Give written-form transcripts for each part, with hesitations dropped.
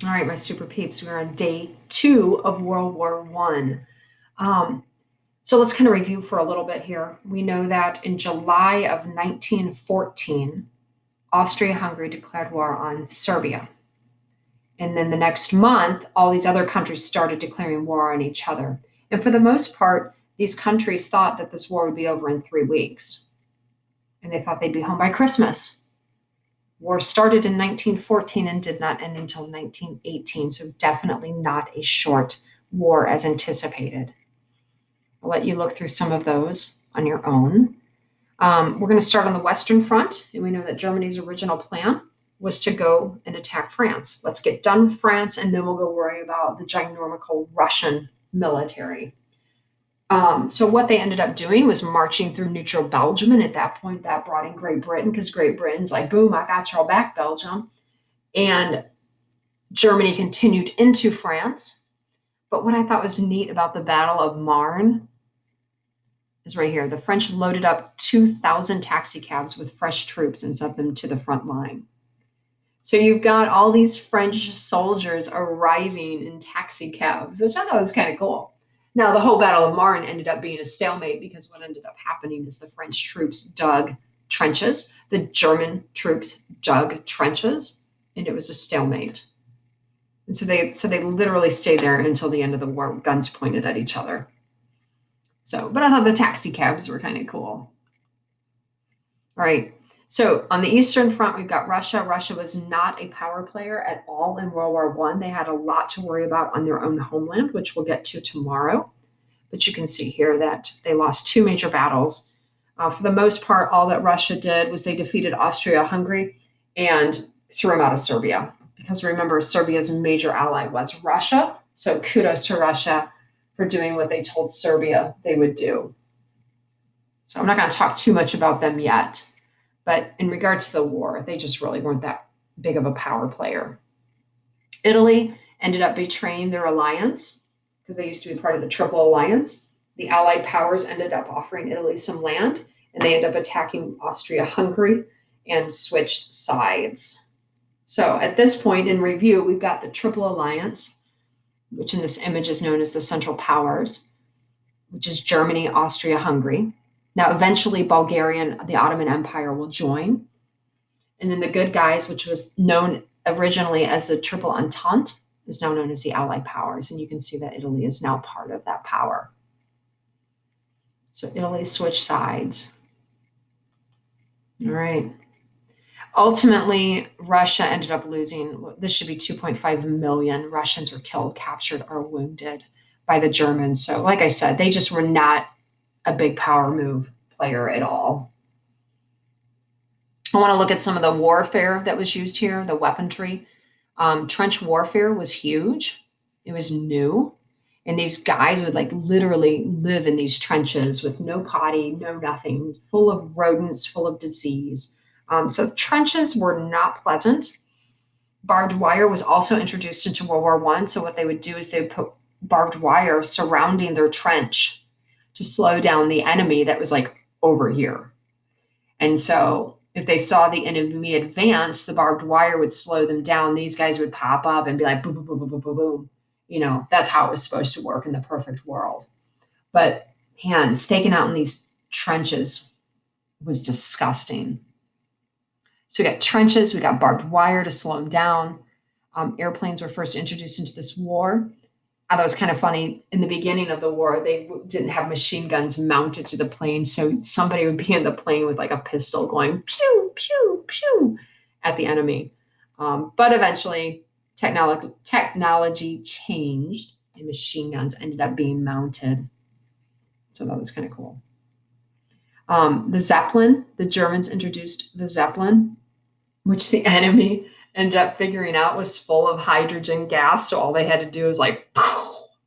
All right, my super peeps, we're on day 2 of World War One. So let's kind of review for a little bit here. We know that in July of 1914, Austria-Hungary declared war on Serbia. And then the next month, all these other countries started declaring war on each other. And for the most part, these countries thought that this war would be over in 3 weeks. And they thought they'd be home by Christmas. War started in 1914 and did not end until 1918, so definitely not a short war as anticipated. I'll let you look through some of those on your own. We're going to start on the Western Front, and we know that Germany's original plan was to go and attack France. Let's get done with France, and then we'll go worry about the ginormical Russian military. So what they ended up doing was marching through neutral Belgium, and at that point, that brought in Great Britain because Great Britain's like, "Boom, I got y'all back, Belgium," and Germany continued into France. But what I thought was neat about the Battle of Marne is right here. The French loaded up 2,000 taxi cabs with fresh troops and sent them to the front line. So you've got all these French soldiers arriving in taxi cabs, which I thought was kind of cool. Now, the whole Battle of Marne ended up being a stalemate because what ended up happening is the French troops dug trenches, the German troops dug trenches, and it was a stalemate. And so they literally stayed there until the end of the war, guns pointed at each other. So, but I thought the taxi cabs were kind of cool. All right. So on the Eastern Front, we've got Russia. Russia was not a power player at all in World War One. They had a lot to worry about on their own homeland, which we'll get to tomorrow. But you can see here that they lost 2 major battles. For the most part, all that Russia did was they defeated Austria-Hungary and threw them out of Serbia. Because remember, Serbia's major ally was Russia. So kudos to Russia for doing what they told Serbia they would do. So I'm not going to talk too much about them yet. But in regards to the war, they just really weren't that big of a power player. Italy ended up betraying their alliance because they used to be part of the Triple Alliance. The Allied powers ended up offering Italy some land, and they ended up attacking Austria-Hungary and switched sides. So at this point in review, we've got the Triple Alliance, which in this image is known as the Central Powers, which is Germany, Austria, Hungary. Now, eventually, Bulgaria and the Ottoman Empire will join. And then the good guys, which was known originally as the Triple Entente, is now known as the Allied powers. And you can see that Italy is now part of that power. So Italy switched sides. All right. Ultimately, Russia ended up losing. This should be 2.5 million Russians were killed, captured, or wounded by the Germans. So, like I said, they just were not a big power move player at all. I want to look at some of the warfare that was used here, the weaponry. Trench warfare was huge. It was new. And these guys would like literally live in these trenches with no potty, no nothing, full of rodents, full of disease. So trenches were not pleasant. Barbed wire was also introduced into World War One. So what they would do is they would put barbed wire surrounding their trench to slow down the enemy that was like over here. And so if they saw the enemy advance, the barbed wire would slow them down. These guys would pop up and be like, boom, boom, boom, boom, boom, boom, boom. You know, that's how it was supposed to work in the perfect world. But man, staking out in these trenches was disgusting. So we got trenches, we got barbed wire to slow them down. Airplanes were first introduced into this war. I thought it was kind of funny. In the beginning of the war, they didn't have machine guns mounted to the plane. So somebody would be in the plane with like a pistol going pew, pew, pew at the enemy. But eventually, technology changed and machine guns ended up being mounted. So that was kind of cool. The Zeppelin, the Germans introduced the Zeppelin, which the enemy ended up figuring out was full of hydrogen gas. So all they had to do was like,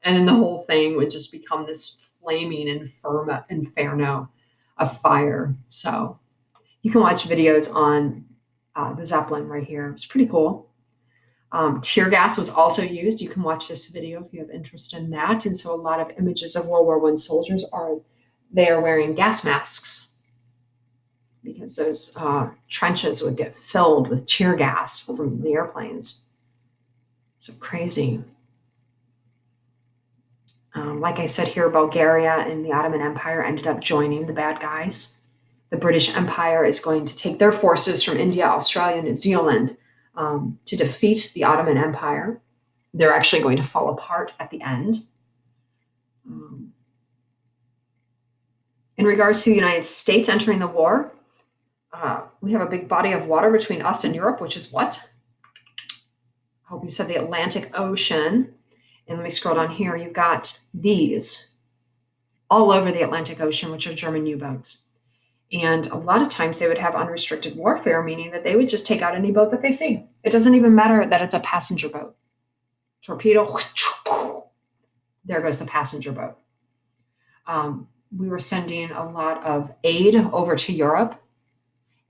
and then the whole thing would just become this flaming inferno of fire. So you can watch videos on the Zeppelin right here. It's pretty cool. Tear gas was also used. You can watch this video if you have interest in that. And so a lot of images of World War One soldiers are wearing gas masks because those trenches would get filled with tear gas from the airplanes. So crazy. Like I said here, Bulgaria and the Ottoman Empire ended up joining the bad guys. The British Empire is going to take their forces from India, Australia, New Zealand to defeat the Ottoman Empire. They're actually going to fall apart at the end. Um, in regards to the United States entering the war, we have a big body of water between us and Europe, which is what? I hope you said the Atlantic Ocean. And let me scroll down here. You've got these all over the Atlantic Ocean, which are German U-boats. And a lot of times they would have unrestricted warfare, meaning that they would just take out any boat that they see. It doesn't even matter that it's a passenger boat. Torpedo, there goes the passenger boat. We were sending a lot of aid over to Europe.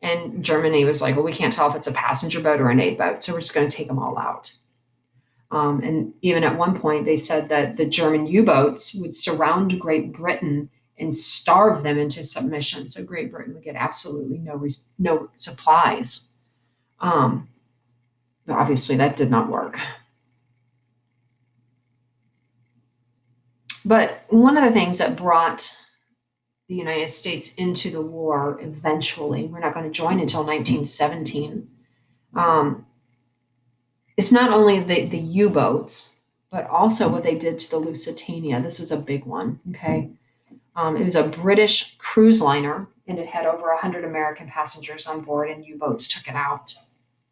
And Germany was like, well, we can't tell if it's a passenger boat or an aid boat, so we're just going to take them all out. And even at one point, they said that the German U-boats would surround Great Britain and starve them into submission. So Great Britain would get absolutely no supplies. But obviously, that did not work. But one of the things that brought the United States into the war eventually, we're not going to join until 1917, it's not only the U-boats, but also what they did to the Lusitania. This was a big one, okay? It was a British cruise liner, and it had over 100 American passengers on board, and U-boats took it out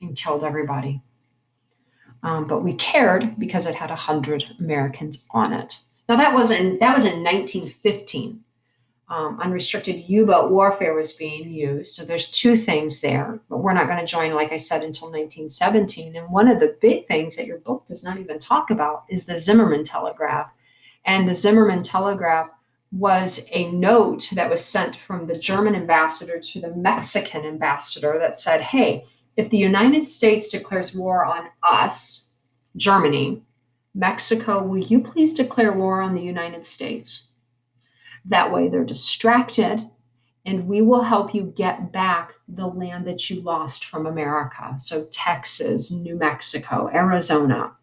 and killed everybody. But we cared because it had 100 Americans on it. Now that was in 1915. Unrestricted U-boat warfare was being used. So there's two things there, but we're not going to join, like I said, until 1917. And one of the big things that your book does not even talk about is the Zimmermann Telegraph. And the Zimmermann Telegraph was a note that was sent from the German ambassador to the Mexican ambassador that said, hey, if the United States declares war on us, Germany, Mexico, will you please declare war on the United States? That way they're distracted, and we will help you get back the land that you lost from America. So Texas, New Mexico, Arizona.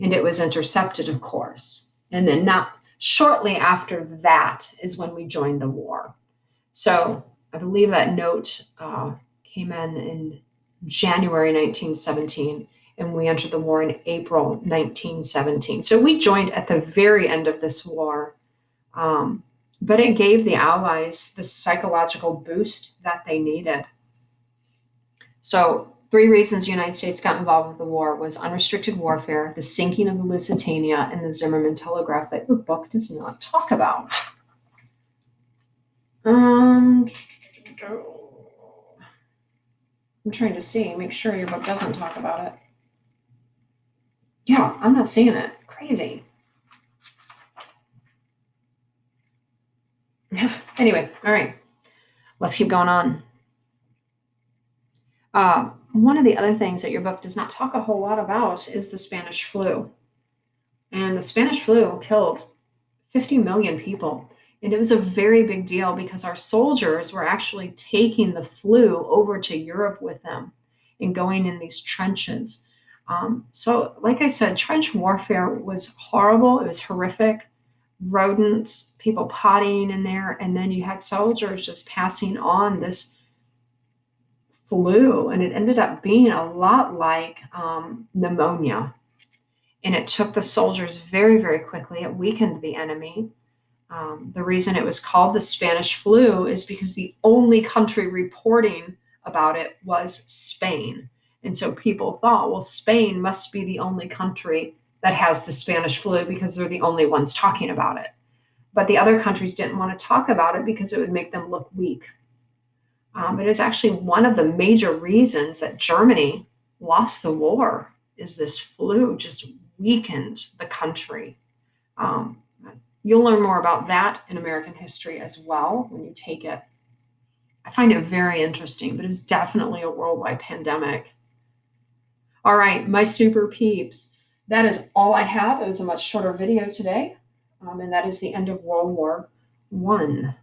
And it was intercepted, of course. And then not shortly after that is when we joined the war. So I believe that note came in January 1917, and we entered the war in April 1917. So we joined at the very end of this war. But it gave the Allies the psychological boost that they needed. So 3 reasons the United States got involved with the war was unrestricted warfare, the sinking of the Lusitania, and the Zimmermann Telegraph that your book does not talk about. I'm trying to see, make sure your book doesn't talk about it. Yeah, I'm not seeing it. Crazy. Anyway, all right, let's keep going on. One of the other things that your book does not talk a whole lot about is the Spanish flu. And the Spanish flu killed 50 million people. And it was a very big deal because our soldiers were actually taking the flu over to Europe with them and going in these trenches. So, like I said, trench warfare was horrible. It was horrific. Rodents, people pottying in there, and then you had soldiers just passing on this flu, and it ended up being a lot like pneumonia. And it took the soldiers very, very quickly. It weakened the enemy. The reason it was called the Spanish flu is because the only country reporting about it was Spain. And so people thought, well, Spain must be the only country that has the Spanish flu because they're the only ones talking about it. But the other countries didn't want to talk about it because it would make them look weak. It is actually one of the major reasons that Germany lost the war is this flu just weakened the country. You'll learn more about that in American history as well when you take it. I find it very interesting, but it's definitely a worldwide pandemic. All right, my super peeps, that is all I have. It was a much shorter video today, and that is the end of World War I.